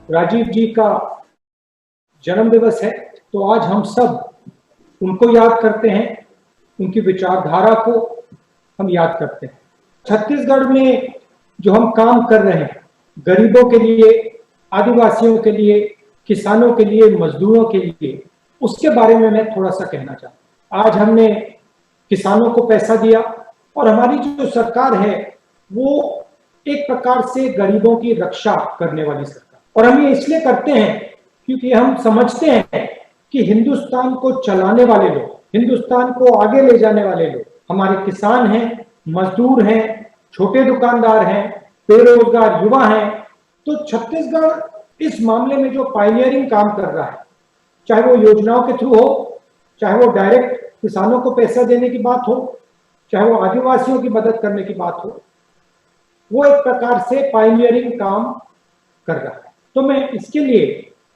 राजीव जी का जन्म दिवस है, तो आज हम सब उनको याद करते हैं, उनकी विचारधारा को हम याद करते हैं। छत्तीसगढ़ में जो हम काम कर रहे हैं, गरीबों के लिए, आदिवासियों के लिए, किसानों के लिए, मजदूरों के लिए, उसके बारे में मैं थोड़ा सा कहना चाहता हूँ। आज हमने किसानों को पैसा दिया और हमारी जो सरकार है वो एक प्रकार से गरीबों की रक्षा करने वाली सरकार, और हम ये इसलिए करते हैं क्योंकि हम समझते हैं कि हिंदुस्तान को चलाने वाले लोग, हिंदुस्तान को आगे ले जाने वाले लोग हमारे किसान हैं, मजदूर हैं, छोटे दुकानदार हैं, बेरोजगार युवा हैं। तो छत्तीसगढ़ इस मामले में जो पायनियरिंग काम कर रहा है, चाहे वो योजनाओं के थ्रू हो, चाहे वो डायरेक्ट किसानों को पैसा देने की बात हो, चाहे वो आदिवासियों की मदद करने की बात हो, वो एक प्रकार से पायनियरिंग काम कर रहा है। तो मैं इसके लिए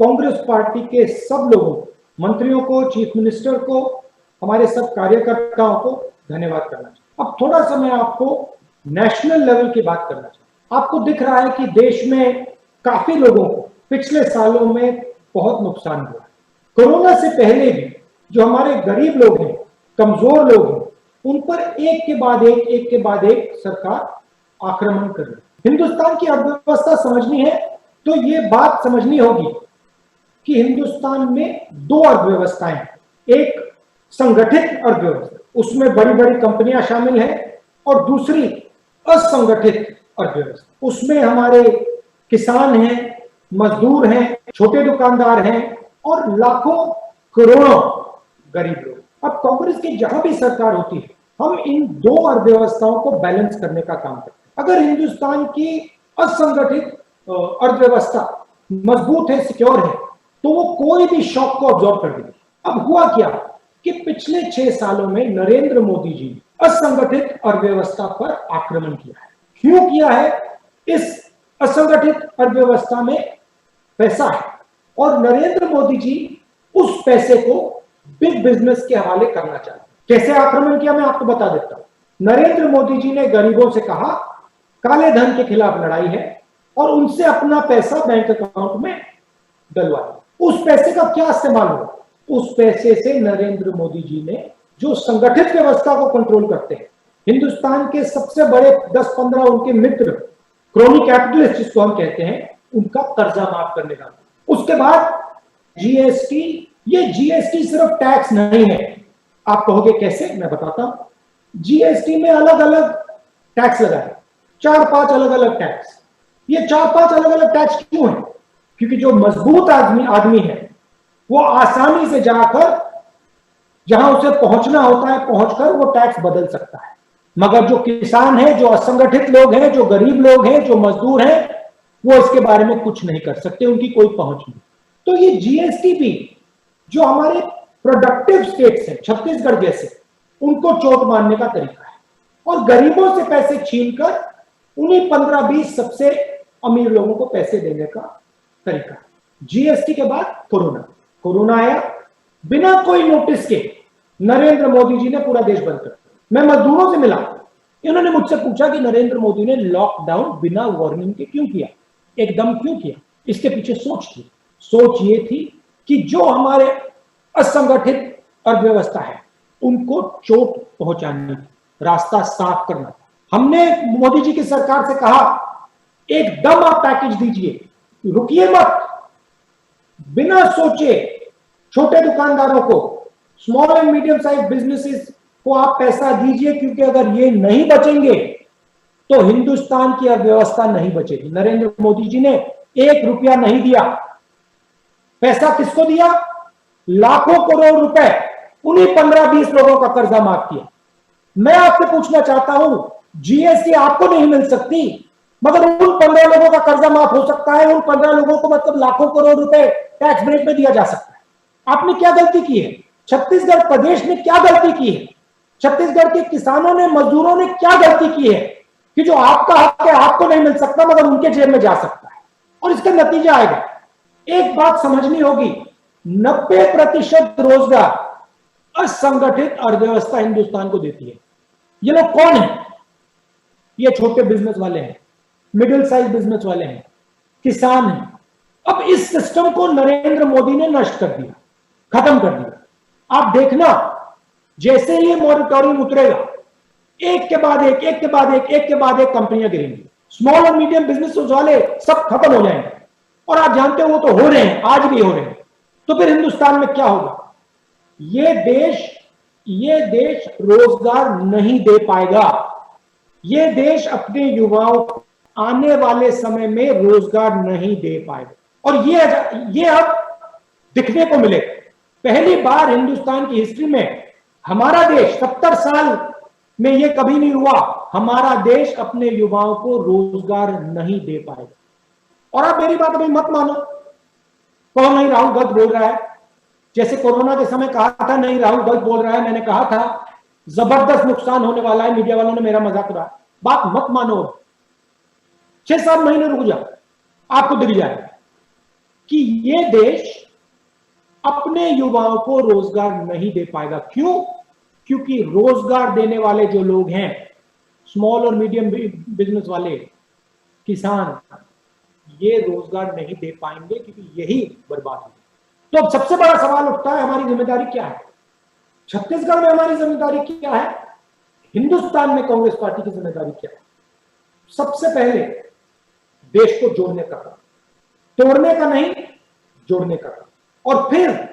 कांग्रेस पार्टी के सब लोगों, मंत्रियों को, चीफ मिनिस्टर को, हमारे सब कार्यकर्ताओं को धन्यवाद करना चाहता हूं। अब थोड़ा सा मैं आपको नेशनल लेवल की बात करना चाहता हूं। आपको दिख रहा है कि देश में काफी लोगों को पिछले सालों में बहुत नुकसान हुआ है। कोरोना से पहले भी जो हमारे गरीब लोग हैं, कमजोर लोग हैं, उन पर एक के बाद एक सरकार आक्रमण कर रही है। हिंदुस्तान की अर्थव्यवस्था समझनी है तो ये बात समझनी होगी कि हिंदुस्तान में दो अर्थव्यवस्थाएं हैं। एक संगठित अर्थव्यवस्था, उसमें बड़ी बड़ी कंपनियां शामिल हैं, और दूसरी असंगठित अर्थव्यवस्था, उसमें हमारे किसान हैं, मजदूर हैं, छोटे दुकानदार हैं और लाखों करोड़ों गरीब लोग। अब कांग्रेस की जहां भी सरकार होती है, हम इन दो अर्थव्यवस्थाओं को बैलेंस करने का काम करते हैं। अगर हिंदुस्तान की असंगठित अर्थव्यवस्था मजबूत है, सिक्योर है, तो वो कोई भी शॉक को अब्सॉर्ब कर देगी। अब हुआ क्या कि पिछले 6 सालों में नरेंद्र मोदी जी ने असंगठित अर्थव्यवस्था पर आक्रमण किया है। क्यों किया है? इस असंगठित अर्थव्यवस्था में पैसा है और नरेंद्र मोदी जी उस पैसे को बिग बिजनेस के हवाले करना चाहते हैं। कैसे आक्रमण किया मैं आपको बता देता हूं। नरेंद्र मोदी जी ने गरीबों से कहा काले धन के खिलाफ लड़ाई है और उनसे अपना पैसा बैंक अकाउंट में डलवाया। उस पैसे का क्या इस्तेमाल हुआ? उस पैसे से नरेंद्र मोदी जी ने जो संगठित व्यवस्था को कंट्रोल करते हैं, हिंदुस्तान के सबसे बड़े 10-15 उनके मित्र, क्रोनी कैपिटलिस्ट जिसको हम कहते हैं, उनका कर्जा माफ करने का। उसके बाद जीएसटी, ये जीएसटी सिर्फ टैक्स नहीं है। आप कहोगे कैसे? मैं बताता हूं। जीएसटी में अलग अलग टैक्स लगाए, 4-5 अलग अलग टैक्स। ये 4-5 अलग अलग टैक्स क्यों है? क्योंकि जो मजबूत आदमी है वो आसानी से जाकर जहां उसे पहुंचना होता है पहुंचकर वो टैक्स बदल सकता है। मगर जो किसान है, जो असंगठित लोग हैं, जो गरीब लोग हैं, जो मजदूर हैं, वो इसके बारे में कुछ नहीं कर सकते, उनकी कोई पहुंच नहीं। तो ये जीएसटी भी जो हमारे प्रोडक्टिव स्टेट्स हैं, छत्तीसगढ़ जैसे, उनको चोट मारने का तरीका है और गरीबों से पैसे छीनकर उन्हीं 15-20 सबसे अमीर लोगों को पैसे देने का तरीका है। जीएसटी के बाद कोरोना आया, बिना कोई नोटिस के नरेंद्र मोदी जी ने पूरा देश बंद कर दिया। मैं मजदूरों से मिला, इन्होंने मुझसे पूछा कि नरेंद्र मोदी ने लॉकडाउन बिना वार्निंग के क्यों किया, एकदम क्यों किया? इसके पीछे सोच थी। सोच ये थी कि जो हमारे असंगठित अर्थव्यवस्था है उनको चोट पहुंचाने की, रास्ता साफ करना। हमने मोदी जी की सरकार से कहा एकदम आप पैकेज दीजिए, रुकिए मत, बिना सोचे छोटे दुकानदारों को, small and medium size businesses को आप पैसा दीजिए, क्योंकि अगर ये नहीं बचेंगे तो हिंदुस्तान की अर्थव्यवस्था नहीं बचेगी। नरेंद्र मोदी जी ने 1 रुपया नहीं दिया। पैसा किसको दिया? लाखों करोड़ रुपए उन्हीं 15-20 लोगों का कर्जा माफ किया। मैं आपसे पूछना चाहता हूं, जीएसटी आपको नहीं मिल सकती मगर उन 15 लोगों का कर्जा माफ हो सकता है, उन 15 लोगों को मतलब लाखों करोड़ रुपए टैक्स ब्रेक में दिया जा सकता है। आपने क्या गलती की है? छत्तीसगढ़ प्रदेश ने क्या गलती की है? छत्तीसगढ़ के किसानों ने, मजदूरों ने क्या गलती की है कि जो आपका हक है आपको नहीं मिल सकता मगर उनके जेब में जा सकता है? और इसका नतीजा आएगा। एक बात समझनी होगी, 90% रोजगार असंगठित अर्थव्यवस्था हिंदुस्तान को देती है। ये लोग कौन है? ये छोटे बिजनेस वाले हैं, मिडिल साइज बिजनेस वाले हैं, किसान हैं, अब इस सिस्टम को नरेंद्र मोदी ने नष्ट कर दिया, खत्म कर दिया। आप देखना, जैसे ही मॉनिटरिंग उतरेगा, एक के बाद एक, एक के बाद एक, एक के बाद एक कंपनियां गिरेंगी, स्मॉल और मीडियम बिजनेस वाले सब खत्म हो जाएंगे। और आप जानते हो वो तो हो रहे हैं, आज भी हो रहे हैं। तो फिर हिंदुस्तान में क्या होगा? ये देश रोजगार नहीं दे पाएगा। ये देश अपने युवाओं को आने वाले समय में रोजगार नहीं दे पाएगा। और ये अब दिखने को मिले। पहली बार हिंदुस्तान की हिस्ट्री में हमारा देश 70 साल में ये कभी नहीं हुआ, हमारा देश अपने युवाओं को रोजगार नहीं दे पाएगा। और आप मेरी बात अभी मत मानो, कौन नहीं राहुल गलत बोल रहा है, जैसे कोरोना के समय कहा था नहीं राहुल गलत बोल रहा है, मैंने कहा था जबरदस्त नुकसान होने वाला है, मीडिया वालों ने मेरा मजाक उड़ाया। बात मत मानो, 6-7 महीने रुक जाओ, आपको दिख जाएगा कि ये देश अपने युवाओं को रोजगार नहीं दे पाएगा। क्यों? क्योंकि रोजगार देने वाले जो लोग हैं, स्मॉल और मीडियम बिजनेस वाले, किसान, ये रोजगार नहीं दे पाएंगे क्योंकि यही बर्बाद है। तो अब सबसे बड़ा सवाल उठता है, हमारी जिम्मेदारी क्या है? छत्तीसगढ़ में हमारी जिम्मेदारी क्या है? हिंदुस्तान में कांग्रेस पार्टी की जिम्मेदारी क्या है? सबसे पहले देश को जोड़ने का काम, तोड़ने का नहीं, जोड़ने का काम। और फिर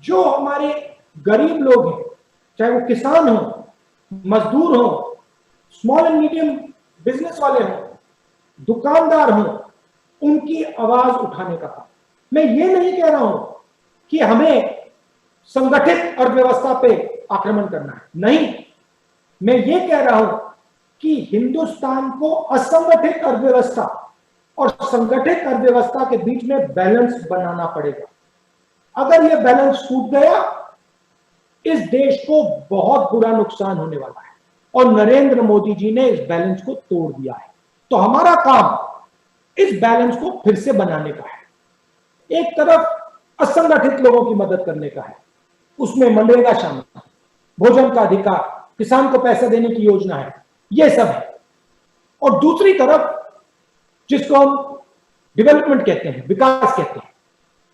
जो हमारे गरीब लोग हैं, चाहे वो किसान हो, मजदूर हो, स्मॉल एंड मीडियम बिजनेस वाले हो, दुकानदार हो, उनकी आवाज उठाने का काम। मैं ये नहीं कह रहा हूं कि हमें संगठित अर्थव्यवस्था पे आक्रमण करना है, नहीं, मैं ये कह रहा हूं कि हिंदुस्तान को असंगठित अर्थव्यवस्था और संगठित अर्थव्यवस्था के बीच में बैलेंस बनाना पड़ेगा। अगर यह बैलेंस टूट गया, इस देश को बहुत बुरा नुकसान होने वाला है। और नरेंद्र मोदी जी ने इस बैलेंस को तोड़ दिया है। तो हमारा काम इस बैलेंस को फिर से बनाने का है। एक तरफ असंगठित लोगों की मदद करने का है, उसमें मनरेगा शामिल है, भोजन का अधिकार, किसान को पैसा देने की योजना है, ये सब है। और दूसरी तरफ जिसको हम डेवलपमेंट कहते हैं, विकास कहते हैं,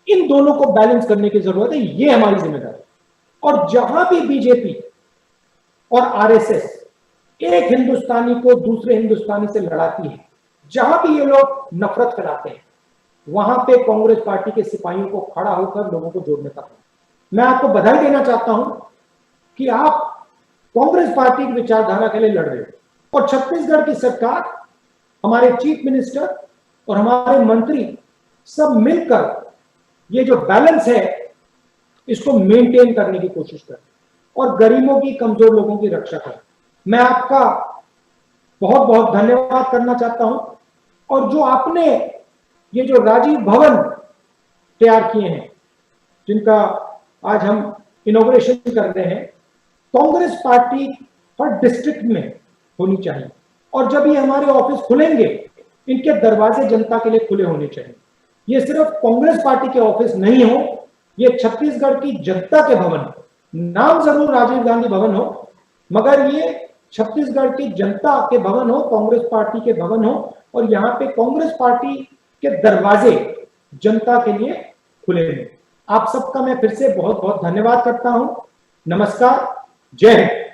इन दोनों को बैलेंस करने की जरूरत है। ये हमारी जिम्मेदारी। और जहां भी बीजेपी और आरएसएस एक हिंदुस्तानी को दूसरे हिंदुस्तानी से लड़ाती है, जहां भी ये लोग नफरत फैलाते हैं, वहां पे कांग्रेस पार्टी के सिपाहियों को खड़ा होकर लोगों को जोड़ने का काम। मैं आपको बधाई देना चाहता हूं कि आप कांग्रेस पार्टी की विचारधारा के लिए लड़ रहे हो। और छत्तीसगढ़ की सरकार, हमारे चीफ मिनिस्टर और हमारे मंत्री सब मिलकर ये जो बैलेंस है इसको मेंटेन करने की कोशिश करें और गरीबों की, कमजोर लोगों की रक्षा करें। मैं आपका बहुत बहुत धन्यवाद करना चाहता हूं। और जो आपने ये जो राजीव भवन तैयार किए हैं, जिनका आज हम इनॉग्रेशन कर रहे हैं, कांग्रेस पार्टी हर डिस्ट्रिक्ट में होनी चाहिए। और जब ये हमारे ऑफिस खुलेंगे, इनके दरवाजे जनता के लिए खुले होने चाहिए। ये सिर्फ कांग्रेस पार्टी के ऑफिस नहीं हो, ये छत्तीसगढ़ की जनता के भवन हो। नाम जरूर राजीव गांधी भवन हो, मगर ये छत्तीसगढ़ की जनता के भवन हो, कांग्रेस पार्टी के भवन हो। और यहाँ पे कांग्रेस पार्टी के दरवाजे जनता के लिए खुले हैं। आप सबका मैं फिर से बहुत बहुत धन्यवाद करता हूं। नमस्कार, जय हिंद।